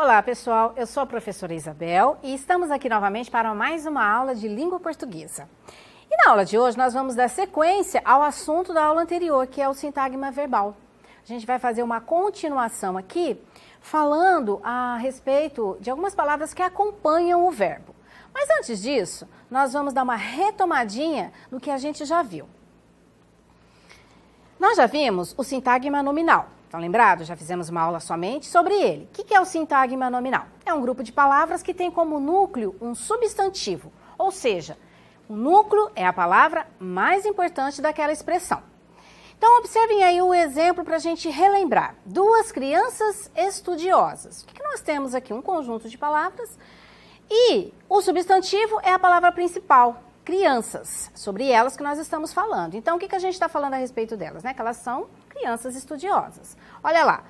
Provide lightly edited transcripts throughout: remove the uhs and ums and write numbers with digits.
Olá pessoal, eu sou a professora Isabel e estamos aqui novamente para mais uma aula de língua portuguesa. E na aula de hoje nós vamos dar sequência ao assunto da aula anterior, que é o sintagma verbal. A gente vai fazer uma continuação aqui, falando a respeito de algumas palavras que acompanham o verbo. Mas antes disso, nós vamos dar uma retomadinha no que a gente já viu. Nós já vimos o sintagma nominal. Estão lembrados? Já fizemos uma aula somente sobre ele. O que é o sintagma nominal? É um grupo de palavras que tem como núcleo um substantivo, ou seja, o núcleo é a palavra mais importante daquela expressão. Então, observem aí o exemplo para a gente relembrar. Duas crianças estudiosas. O que nós temos aqui? Um conjunto de palavras e o substantivo é a palavra principal, crianças. Sobre elas que nós estamos falando. Então, o que a gente está falando a respeito delas? Que elas são crianças estudiosas. Olha lá,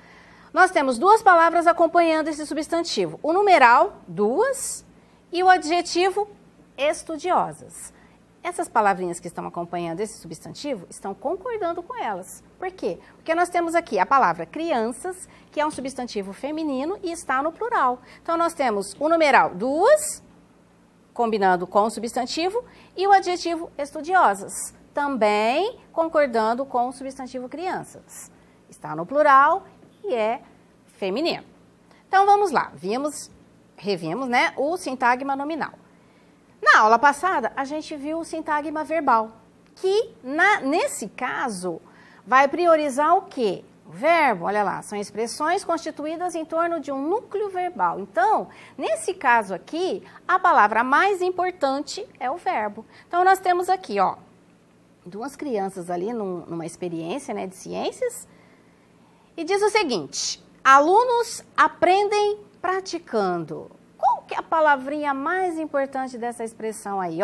nós temos duas palavras acompanhando esse substantivo. O numeral, duas, e o adjetivo, estudiosas. Essas palavrinhas que estão acompanhando esse substantivo estão concordando com elas. Por quê? Porque nós temos aqui a palavra crianças, que é um substantivo feminino e está no plural. Então, nós temos o numeral duas, combinando com o substantivo, e o adjetivo estudiosas, também concordando com o substantivo crianças. Está no plural e é feminino. Então, vamos lá. Revimos, o sintagma nominal. Na aula passada, a gente viu o sintagma verbal, que, nesse caso, vai priorizar o quê? O verbo, olha lá, são expressões constituídas em torno de um núcleo verbal. Então, nesse caso aqui, a palavra mais importante é o verbo. Então, nós temos aqui, duas crianças ali numa experiência de ciências, e diz o seguinte: alunos aprendem praticando. Qual que é a palavrinha mais importante dessa expressão aí?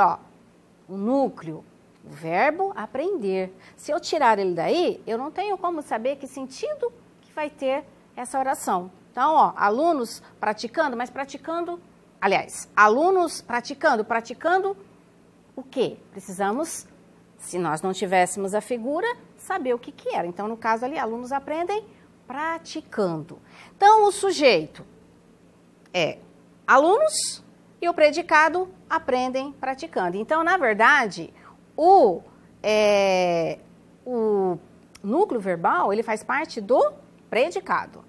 O núcleo, o verbo aprender. Se eu tirar ele daí, eu não tenho como saber que sentido que vai ter essa oração. Então, alunos praticando, mas praticando, alunos praticando o quê? Precisamos, se nós não tivéssemos a figura, saber o que era. Então, no caso ali, alunos aprendem praticando. Então, o sujeito é alunos e o predicado aprendem praticando. Então, na verdade, o núcleo verbal, ele faz parte do predicado.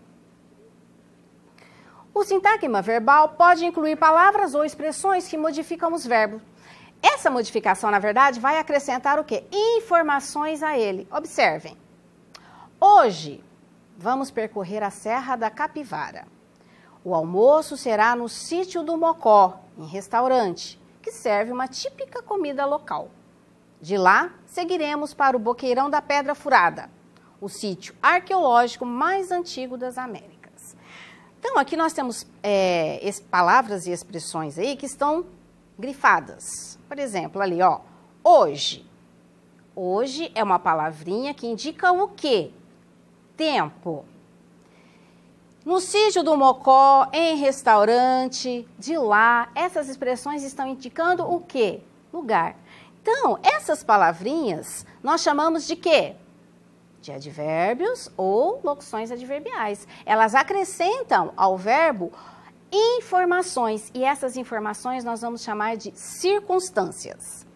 O sintagma verbal pode incluir palavras ou expressões que modificam os verbos. Essa modificação, na verdade, vai acrescentar o quê? Informações a ele. Observem. Hoje, vamos percorrer a Serra da Capivara. O almoço será no sítio do Mocó, em restaurante, que serve uma típica comida local. De lá, seguiremos para o Boqueirão da Pedra Furada, o sítio arqueológico mais antigo das Américas. Então, aqui nós temos palavras e expressões aí que estão grifadas. Por exemplo, ali, hoje. Hoje é uma palavrinha que indica o quê? Tempo. No sítio do Mocó, em restaurante, de lá, essas expressões estão indicando o quê? Lugar. Então, essas palavrinhas nós chamamos de quê? De advérbios ou locuções adverbiais. Elas acrescentam ao verbo informações, e essas informações nós vamos chamar de circunstâncias.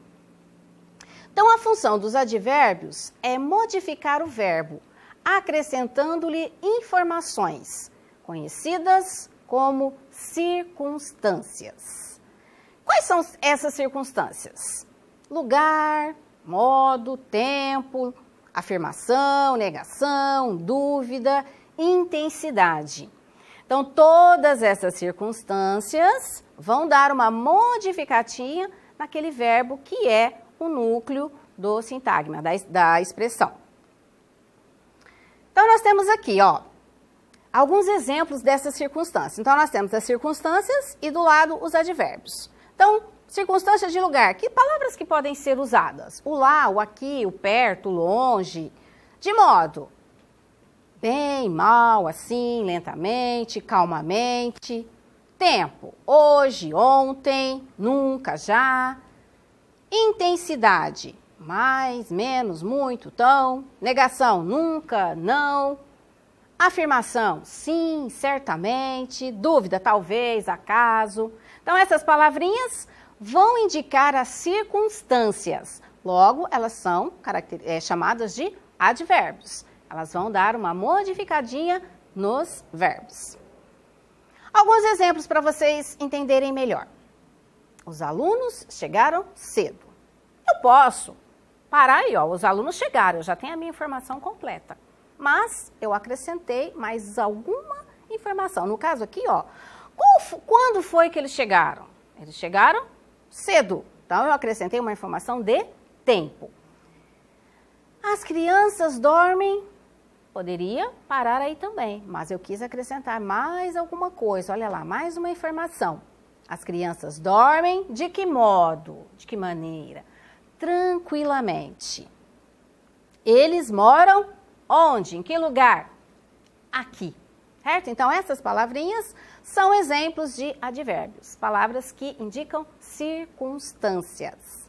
Então, a função dos advérbios é modificar o verbo, acrescentando-lhe informações, conhecidas como circunstâncias. Quais são essas circunstâncias? Lugar, modo, tempo, afirmação, negação, dúvida, intensidade. Então, todas essas circunstâncias vão dar uma modificatinha naquele verbo que é o núcleo do sintagma, da expressão. Então, nós temos aqui, alguns exemplos dessas circunstâncias. Então, nós temos as circunstâncias e do lado os advérbios. Então, circunstâncias de lugar. Que palavras que podem ser usadas? O lá, o aqui, o perto, o longe. De modo, bem, mal, assim, lentamente, calmamente. Tempo, hoje, ontem, nunca, já. Intensidade, mais, menos, muito, tão. Negação, nunca, não. Afirmação, sim, certamente. Dúvida, talvez, acaso. Então, essas palavrinhas vão indicar as circunstâncias. Logo, elas são chamadas de advérbios. Elas vão dar uma modificadinha nos verbos. Alguns exemplos para vocês entenderem melhor. Os alunos chegaram cedo. Eu posso parar aí, ó, os alunos chegaram, eu já tenho a minha informação completa. Mas eu acrescentei mais alguma informação. No caso aqui, ó, quando foi que eles chegaram? Eles chegaram cedo. Então, eu acrescentei uma informação de tempo. As crianças dormem. Poderia parar aí também, mas eu quis acrescentar mais alguma coisa. Olha lá, mais uma informação. As crianças dormem de que modo? De que maneira? Tranquilamente. Eles moram onde? Em que lugar? Aqui. Certo? Então, essas palavrinhas são exemplos de advérbios. Palavras que indicam circunstâncias.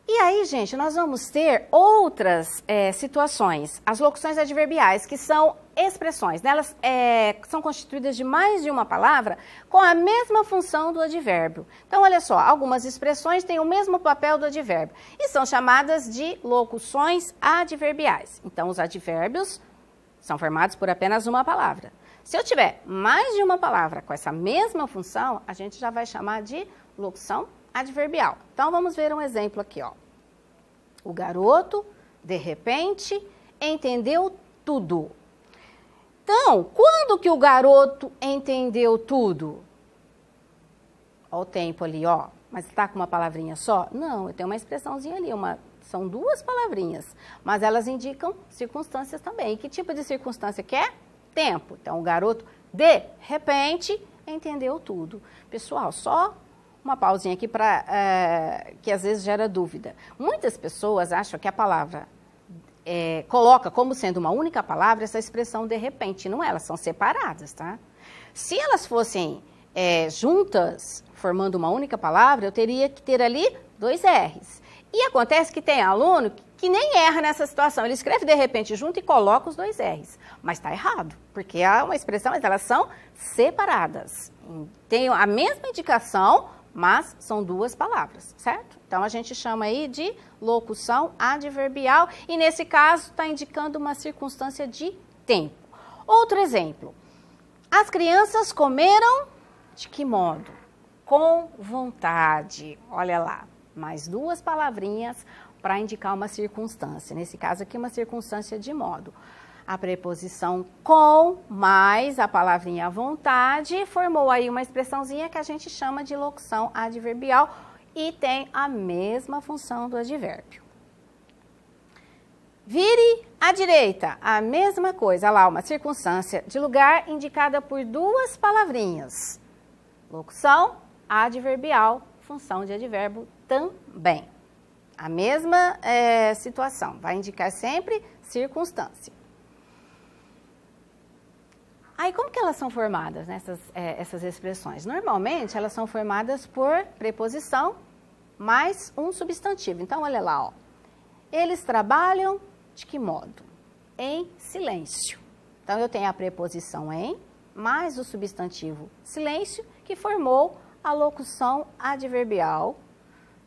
E aí, gente, nós vamos ter outras situações, as locuções adverbiais, que são expressões. Elas são constituídas de mais de uma palavra com a mesma função do advérbio. Então, olha só, algumas expressões têm o mesmo papel do advérbio e são chamadas de locuções adverbiais. Então, os advérbios são formados por apenas uma palavra. Se eu tiver mais de uma palavra com essa mesma função, a gente já vai chamar de locução adverbial. Então, vamos ver um exemplo aqui, ó. O garoto, de repente, entendeu tudo. Então, quando que o garoto entendeu tudo? Olha o tempo ali, ó. Mas está com uma palavrinha só? Não, eu tenho uma expressãozinha ali, são duas palavrinhas. Mas elas indicam circunstâncias também. E que tipo de circunstância que é? Tempo. Então, o garoto, de repente, entendeu tudo. Pessoal, só uma pausinha aqui que às vezes gera dúvida. Muitas pessoas acham que a palavra coloca como sendo uma única palavra essa expressão de repente. Não é, elas são separadas, tá? Se elas fossem juntas, formando uma única palavra, eu teria que ter ali 2 R's. E acontece que tem aluno que nem erra nessa situação. Ele escreve de repente junto e coloca os 2 R's. Mas está errado, porque é uma expressão, mas elas são separadas. Tem a mesma indicação, mas são 2 palavras, certo? Então, a gente chama aí de locução adverbial e, nesse caso, está indicando uma circunstância de tempo. Outro exemplo. As crianças comeram de que modo? Com vontade. Olha lá, mais 2 palavrinhas para indicar uma circunstância. Nesse caso aqui, uma circunstância de modo. A preposição com mais a palavrinha vontade formou aí uma expressãozinha que a gente chama de locução adverbial e tem a mesma função do advérbio. Vire à direita, a mesma coisa. Olha lá, uma circunstância de lugar indicada por 2 palavrinhas. Locução adverbial, função de advérbio também. A mesma situação, vai indicar sempre circunstância. Aí, como que elas são formadas, né, essas expressões? Normalmente, elas são formadas por preposição mais um substantivo. Então, olha lá, ó. Eles trabalham de que modo? Em silêncio. Então, eu tenho a preposição em, mais o substantivo silêncio, que formou a locução adverbial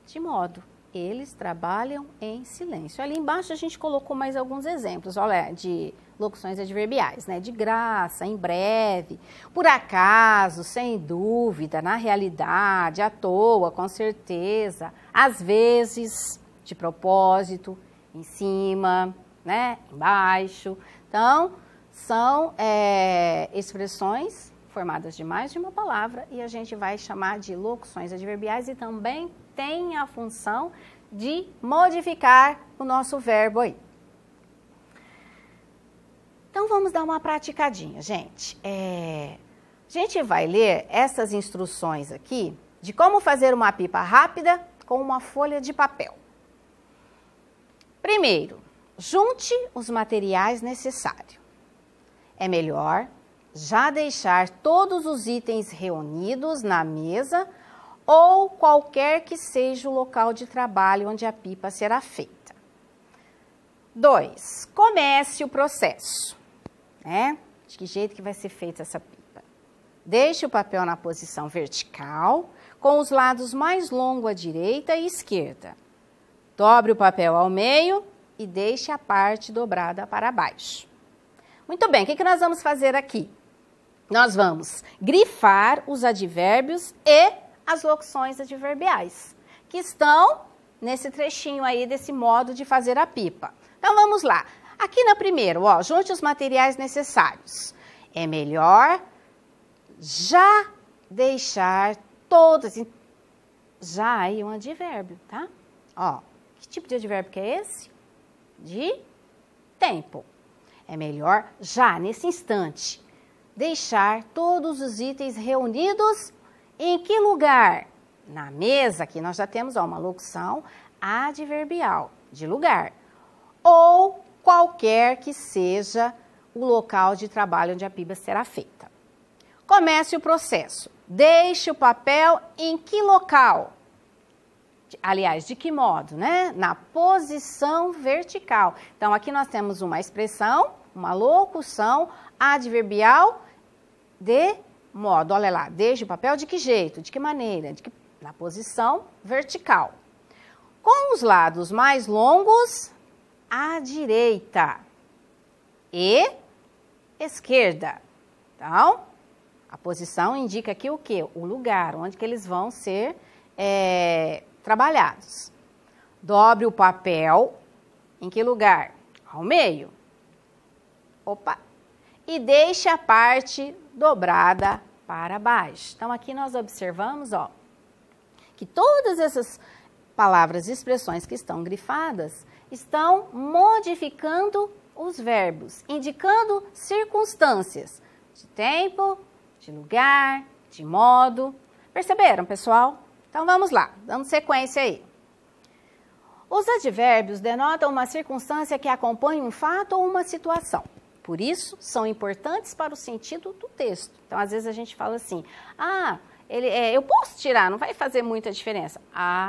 de modo. Eles trabalham em silêncio. Ali embaixo a gente colocou mais alguns exemplos, olha, de locuções adverbiais, né? De graça, em breve, por acaso, sem dúvida, na realidade, à toa, com certeza, às vezes, de propósito, em cima, né? Embaixo. Então, são expressões formadas de mais de uma palavra e a gente vai chamar de locuções adverbiais e também tem a função de modificar o nosso verbo aí. Então, vamos dar uma praticadinha, gente. A gente vai ler essas instruções aqui de como fazer uma pipa rápida com uma folha de papel. Primeiro, junte os materiais necessários. É melhor já deixar todos os itens reunidos na mesa ou qualquer que seja o local de trabalho onde a pipa será feita. 2. Comece o processo, né? De que jeito que vai ser feita essa pipa? Deixe o papel na posição vertical, com os lados mais longos à direita e esquerda. Dobre o papel ao meio e deixe a parte dobrada para baixo. Muito bem, o que nós vamos fazer aqui? Nós vamos grifar os advérbios e as locuções adverbiais, que estão nesse trechinho aí desse modo de fazer a pipa. Então vamos lá. Aqui na primeira, ó, junte os materiais necessários. É melhor já deixar todos, já aí um advérbio, tá? Ó, que tipo de advérbio que é esse? De tempo. É melhor já, nesse instante, deixar todos os itens reunidos em que lugar? Na mesa, aqui nós já temos ó, uma locução adverbial, de lugar. Ou qualquer que seja o local de trabalho onde a pipa será feita. Comece o processo. Deixe o papel em que local? Aliás, de que modo, né? Na posição vertical. Então, aqui nós temos uma expressão, uma locução adverbial de modo. Olha lá, deixe o papel de que jeito, de que maneira? Na posição vertical. Com os lados mais longos à direita e esquerda. Então, a posição indica aqui o quê? O lugar onde que eles vão ser trabalhados. Dobre o papel em que lugar? Ao meio. Opa! E deixe a parte dobrada para baixo. Então, aqui nós observamos, ó, que todas essas palavras e expressões que estão grifadas estão modificando os verbos, indicando circunstâncias de tempo, de lugar, de modo. Perceberam, pessoal? Então, vamos lá, dando sequência aí. Os advérbios denotam uma circunstância que acompanha um fato ou uma situação. Por isso, são importantes para o sentido do texto. Então, às vezes a gente fala assim, eu posso tirar, não vai fazer muita diferença.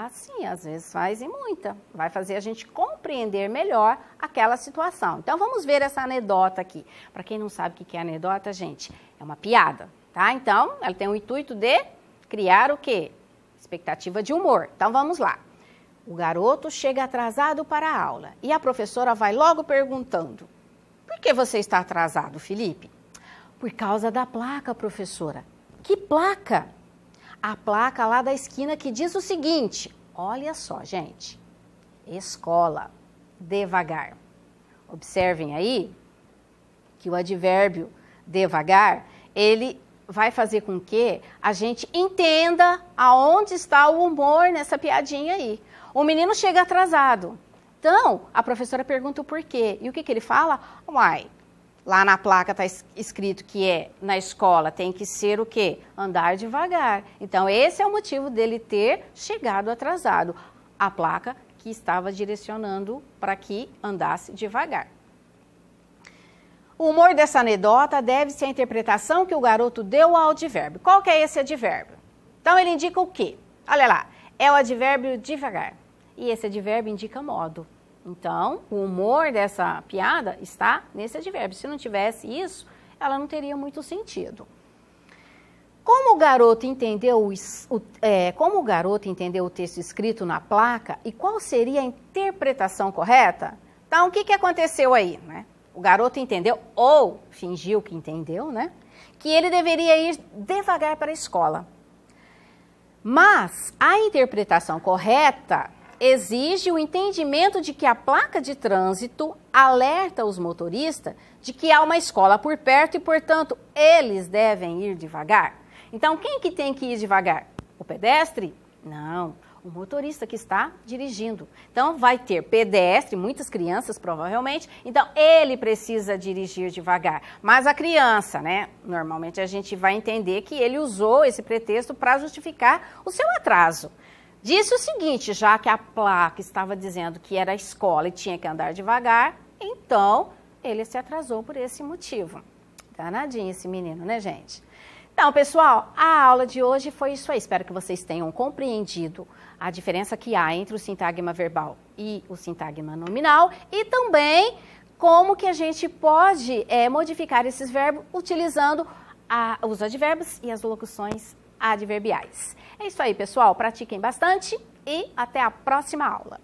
Sim, às vezes faz e muita. Vai fazer a gente compreender melhor aquela situação. Então, vamos ver essa anedota aqui. Para quem não sabe o que é anedota, gente, é uma piada, tá? Então, ela tem o intuito de criar o quê? Expectativa de humor. Então, vamos lá. O garoto chega atrasado para a aula e a professora vai logo perguntando: por que você está atrasado, Felipe? Por causa da placa, professora. Que placa? A placa lá da esquina que diz o seguinte, olha só, gente, escola, devagar. Observem aí que o advérbio devagar, ele vai fazer com que a gente entenda aonde está o humor nessa piadinha aí. O menino chega atrasado. Então, a professora pergunta o porquê. E o que ele fala? Uai, lá na placa está escrito que na escola tem que ser o quê? Andar devagar. Então, esse é o motivo dele ter chegado atrasado. A placa que estava direcionando para que andasse devagar. O humor dessa anedota deve-se à interpretação que o garoto deu ao advérbio. Qual que é esse advérbio? Então, ele indica o quê? Olha lá, é o advérbio devagar. E esse advérbio indica modo. Então, o humor dessa piada está nesse advérbio. Se não tivesse isso, ela não teria muito sentido. Como o garoto entendeu o texto escrito na placa e qual seria a interpretação correta? Então, o que aconteceu aí, né? O garoto entendeu, ou fingiu que entendeu, né? Que ele deveria ir devagar para a escola. Mas a interpretação correta exige o entendimento de que a placa de trânsito alerta os motoristas de que há uma escola por perto e, portanto, eles devem ir devagar. Então, quem que tem que ir devagar? O pedestre? Não, o motorista que está dirigindo. Então, vai ter pedestre, muitas crianças provavelmente, então ele precisa dirigir devagar. Mas a criança, né, normalmente a gente vai entender que ele usou esse pretexto para justificar o seu atraso. Disse o seguinte, já que a placa estava dizendo que era a escola e tinha que andar devagar, então ele se atrasou por esse motivo. Danadinho esse menino, né, gente? Então, pessoal, a aula de hoje foi isso aí. Espero que vocês tenham compreendido a diferença que há entre o sintagma verbal e o sintagma nominal e também como que a gente pode modificar esses verbos utilizando os advérbios e as locuções adverbiais. É isso aí, pessoal. Pratiquem bastante e até a próxima aula.